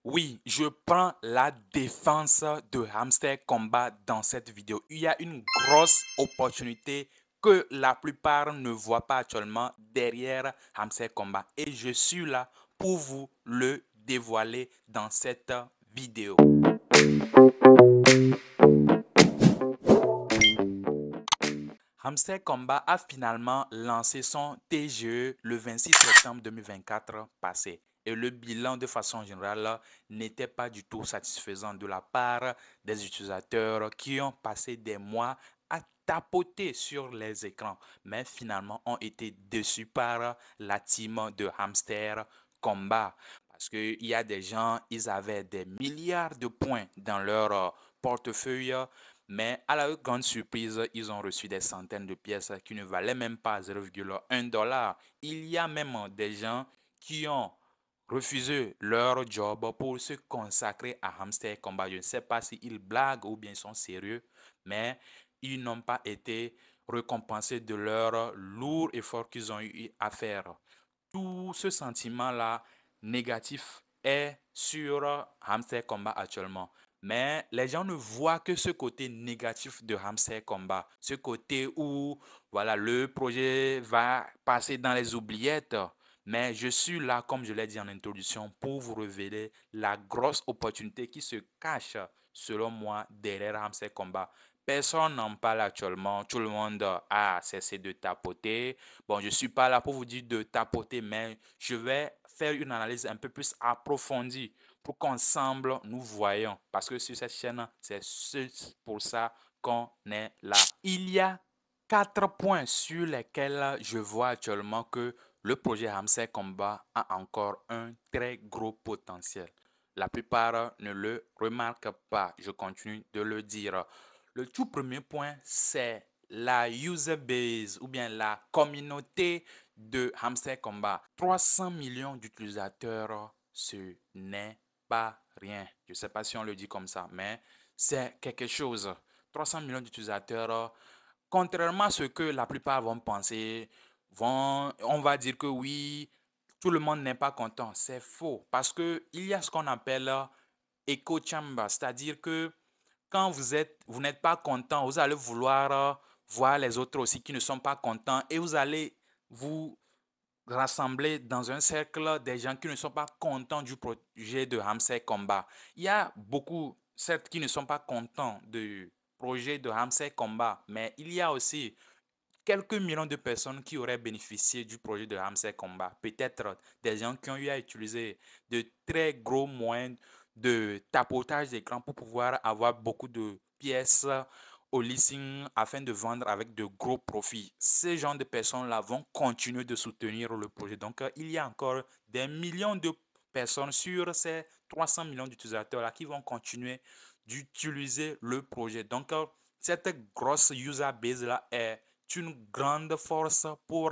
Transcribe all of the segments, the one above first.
Oui, je prends la défense de Hamster Combat dans cette vidéo. Il y a une grosse opportunité que la plupart ne voient pas actuellement derrière Hamster Combat. Et je suis là pour vous le dévoiler dans cette vidéo. Hamster Combat a finalement lancé son TGE le 26 septembre 2024 passé. Et le bilan de façon générale n'était pas du tout satisfaisant de la part des utilisateurs qui ont passé des mois à tapoter sur les écrans, mais finalement ont été déçus par la team de Hamster Combat. Parce qu'il y a des gens, ils avaient des milliards de points dans leur portefeuille, mais à la grande surprise, ils ont reçu des centaines de pièces qui ne valaient même pas 0,1 dollar. Il y a même des gens qui ont refusé leur job pour se consacrer à Hamster Combat. Je ne sais pas s'ils blaguent ou bien sont sérieux, mais ils n'ont pas été récompensés de leur lourd effort qu'ils ont eu à faire. Tout ce sentiment-là négatif est sur Hamster Combat actuellement. Mais les gens ne voient que ce côté négatif de Hamster Combat. Ce côté où voilà, le projet va passer dans les oubliettes. Mais je suis là, comme je l'ai dit en introduction, pour vous révéler la grosse opportunité qui se cache, selon moi, derrière Hamster Combat. Personne n'en parle actuellement. Tout le monde a cessé de tapoter. Bon, je ne suis pas là pour vous dire de tapoter, mais je vais faire une analyse un peu plus approfondie pour qu'ensemble nous voyons. Parce que sur cette chaîne, c'est pour ça qu'on est là. Il y a 4 points sur lesquels je vois actuellement que le projet Hamster Combat a encore un très gros potentiel. La plupart ne le remarquent pas. Je continue de le dire. Le tout premier point, c'est la user base ou bien la communauté de Hamster Combat. 300 millions d'utilisateurs, ce n'est pas rien. Je ne sais pas si on le dit comme ça, mais c'est quelque chose. 300 millions d'utilisateurs, contrairement à ce que la plupart vont penser, on va dire que oui, tout le monde n'est pas content. C'est faux parce qu'il y a ce qu'on appelle echo chamber, c'est-à-dire que quand vous n'êtes pas content, vous allez vouloir voir les autres aussi qui ne sont pas contents et vous allez vous rassembler dans un cercle des gens qui ne sont pas contents du projet de Hamster Combat. Il y a beaucoup, certes, qui ne sont pas contents du projet de Hamster Combat, mais il y a aussi quelques millions de personnes qui auraient bénéficié du projet de Hamster Combat. Peut-être des gens qui ont eu à utiliser de très gros moyens de tapotage d'écran pour pouvoir avoir beaucoup de pièces au leasing afin de vendre avec de gros profits. Ces gens de personnes-là vont continuer de soutenir le projet. Donc, il y a encore des millions de personnes sur ces 300 millions d'utilisateurs-là qui vont continuer d'utiliser le projet. Donc, cette grosse user base-là est une grande force pour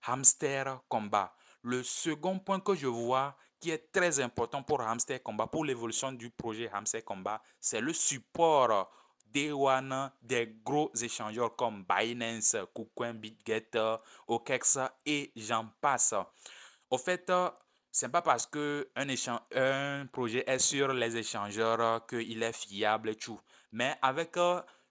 Hamster Combat. Le second point que je vois qui est très important pour Hamster Combat, pour l'évolution du projet Hamster Combat, c'est le support Day One des gros échangeurs comme Binance, KuCoin, BitGet, OKEx et j'en passe. Au fait, c'est pas parce que un projet est sur les échangeurs qu'il est fiable et tout. Mais avec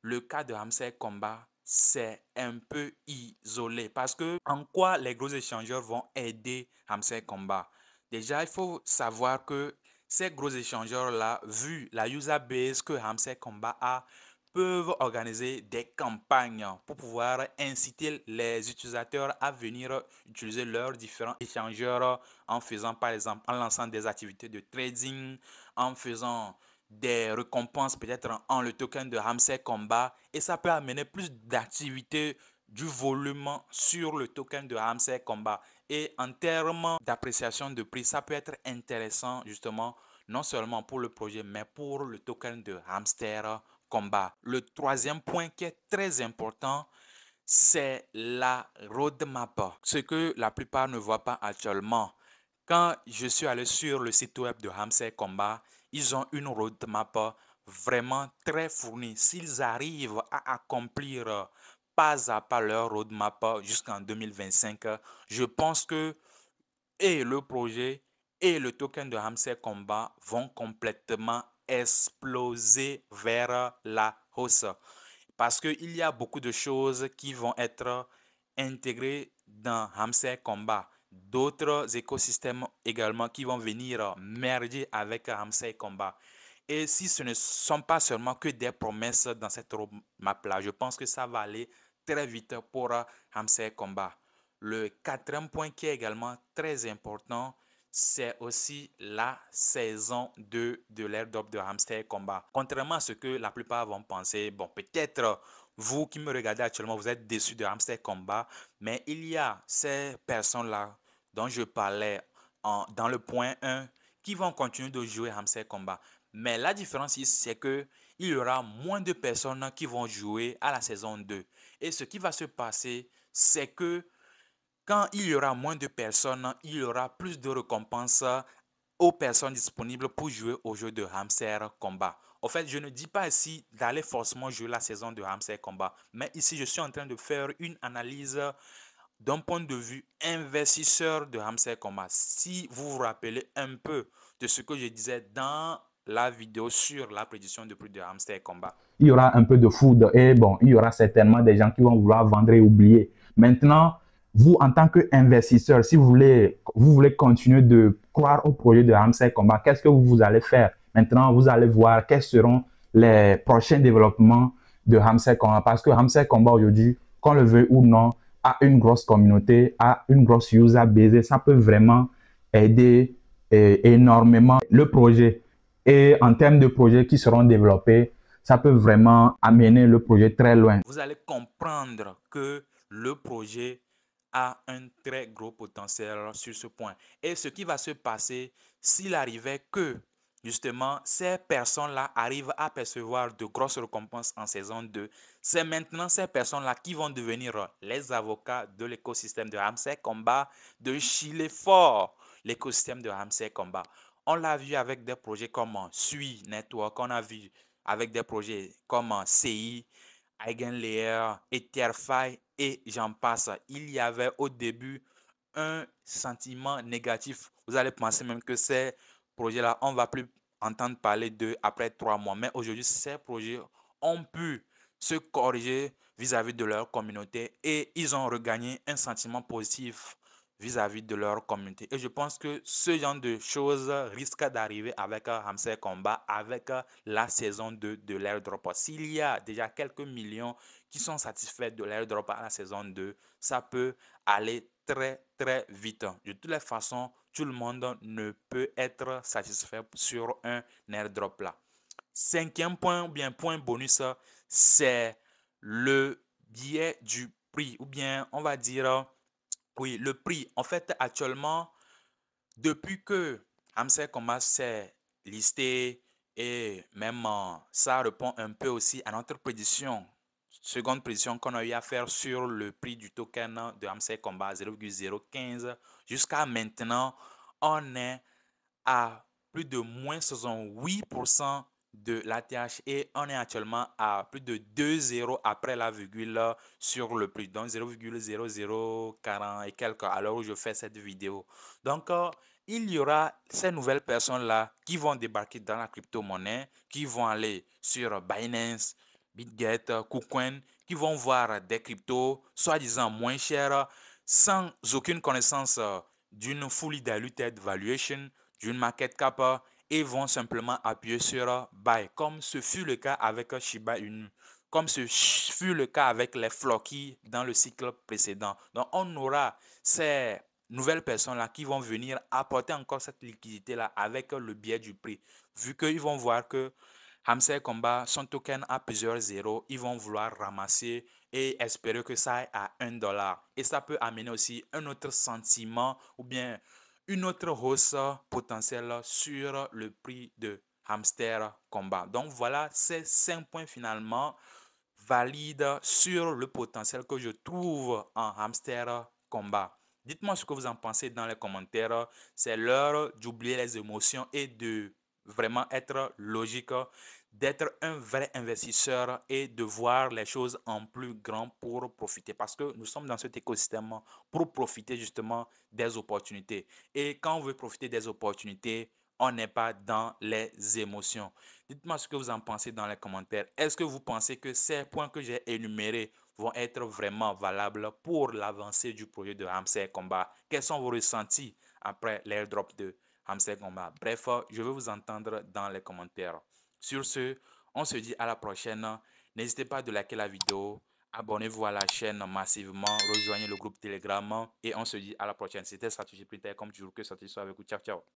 le cas de Hamster Combat, c'est un peu isolé. Parce que en quoi les gros échangeurs vont aider Hamster Combat? Déjà, il faut savoir que ces gros échangeurs-là, vu la user base que Hamster Combat a, peuvent organiser des campagnes pour pouvoir inciter les utilisateurs à venir utiliser leurs différents échangeurs en faisant par exemple, en lançant des activités de trading, en faisant des récompenses peut-être en le token de Hamster Combat et ça peut amener plus d'activités du volume sur le token de Hamster Combat. Et en termes d'appréciation de prix, ça peut être intéressant justement non seulement pour le projet mais pour le token de Hamster Combat. Le troisième point qui est très important, c'est la roadmap. Ce que la plupart ne voient pas actuellement. Quand je suis allé sur le site web de Hamster Combat, ils ont une roadmap vraiment très fournie. S'ils arrivent à accomplir pas à pas leur roadmap jusqu'en 2025, je pense que le projet et le token de Hamster Combat vont complètement exploser vers la hausse. Parce qu'il y a beaucoup de choses qui vont être intégrées dans Hamster Combat. D'autres écosystèmes également qui vont venir merger avec Hamster Combat. Et si ce ne sont pas seulement que des promesses dans cette roadmap-là, je pense que ça va aller très vite pour Hamster Combat. Le quatrième point qui est également très important, c'est aussi la saison 2 de l'airdrop de Hamster Combat. Contrairement à ce que la plupart vont penser, bon, peut-être vous qui me regardez actuellement, vous êtes déçus de Hamster Combat, mais il y a ces personnes-là dont je parlais dans le point 1 qui vont continuer de jouer Hamster Combat. Mais la différence ici, c'est que il y aura moins de personnes qui vont jouer à la saison 2. Et ce qui va se passer, c'est que quand il y aura moins de personnes, il y aura plus de récompenses aux personnes disponibles pour jouer au jeu de Hamster Combat. En fait, je ne dis pas ici d'aller forcément jouer la saison de Hamster Combat, mais ici, je suis en train de faire une analyse d'un point de vue investisseur de Hamster Combat. Si vous vous rappelez un peu de ce que je disais dans la vidéo sur la prédiction de prix de Hamster Combat. Il y aura un peu de foudre et bon, il y aura certainement des gens qui vont vouloir vendre et oublier. Maintenant, vous, en tant qu'investisseur, si vous voulez continuer de croire au projet de Hamster Combat, qu'est-ce que vous allez faire? Maintenant, vous allez voir quels seront les prochains développements de Hamster Combat. Parce que Hamster Combat aujourd'hui, qu'on le veuille ou non, a une grosse communauté, a une grosse user base. Ça peut vraiment aider énormément le projet. Et en termes de projets qui seront développés, ça peut vraiment amener le projet très loin. Vous allez comprendre que le projet a un très gros potentiel sur ce point. Et ce qui va se passer s'il arrivait que justement ces personnes-là arrivent à percevoir de grosses récompenses en saison 2, c'est maintenant ces personnes-là qui vont devenir les avocats de l'écosystème de Hamster Combat, de chiller fort l'écosystème de Hamster Combat. On l'a vu avec des projets comme Sui Network, on a vu avec des projets comme CI, Eigenlayer, Etherfi et j'en passe. Il y avait au début un sentiment négatif. Vous allez penser même que ces projets-là, on ne va plus entendre parler d'eux après 3 mois. Mais aujourd'hui, ces projets ont pu se corriger vis-à-vis de leur communauté et ils ont regagné un sentiment positif vis-à-vis de leur communauté. Et je pense que ce genre de choses risque d'arriver avec Hamster Combat, avec la saison 2 de l'airdrop. S'il y a déjà quelques millions qui sont satisfaits de l'airdrop à la saison 2, ça peut aller très très vite. De toutes les façons, tout le monde ne peut être satisfait sur un airdrop là. Cinquième point, ou bien point bonus, c'est le biais du prix, ou bien on va dire, oui, le prix. En fait, actuellement, depuis que Hamster Combat s'est listé et même ça répond un peu aussi à notre prédiction, seconde prédiction qu'on a eu à faire sur le prix du token de Hamster Combat 0,015. Jusqu'à maintenant, on est à plus de moins 68% de l'ATH et on est actuellement à plus de 2 zéros après la virgule sur le prix, donc 0,0040 et quelques à l'heure où je fais cette vidéo. Donc, il y aura ces nouvelles personnes-là qui vont débarquer dans la crypto-monnaie, qui vont aller sur Binance, BitGet, KuCoin, qui vont voir des cryptos soi-disant moins chers, sans aucune connaissance d'une fully diluted valuation, d'une market cap et vont simplement appuyer sur Buy, comme ce fut le cas avec Shiba Inu, comme ce fut le cas avec les Floki dans le cycle précédent. Donc, on aura ces nouvelles personnes-là qui vont venir apporter encore cette liquidité-là avec le biais du prix. Vu qu'ils vont voir que Hamster Combat, son token a plusieurs zéros, ils vont vouloir ramasser et espérer que ça aille à $1. Et ça peut amener aussi un autre sentiment ou bien une autre hausse potentielle sur le prix de Hamster Combat. Donc voilà, ces 5 points finalement valides sur le potentiel que je trouve en Hamster Combat. Dites-moi ce que vous en pensez dans les commentaires. C'est l'heure d'oublier les émotions et de vraiment être logique d'être un vrai investisseur et de voir les choses en plus grand pour profiter. Parce que nous sommes dans cet écosystème pour profiter justement des opportunités. Et quand on veut profiter des opportunités, on n'est pas dans les émotions. Dites-moi ce que vous en pensez dans les commentaires. Est-ce que vous pensez que ces points que j'ai énumérés vont être vraiment valables pour l'avancée du projet de Hamster Combat? Quels sont vos ressentis après l'airdrop de Hamster Combat? Bref, je veux vous entendre dans les commentaires. Sur ce, on se dit à la prochaine. N'hésitez pas à liker la vidéo, abonnez-vous à la chaîne massivement, rejoignez le groupe Telegram et on se dit à la prochaine. C'était Stratégie Plus Tard, comme toujours, que Stratégie soit avec vous. Ciao, ciao.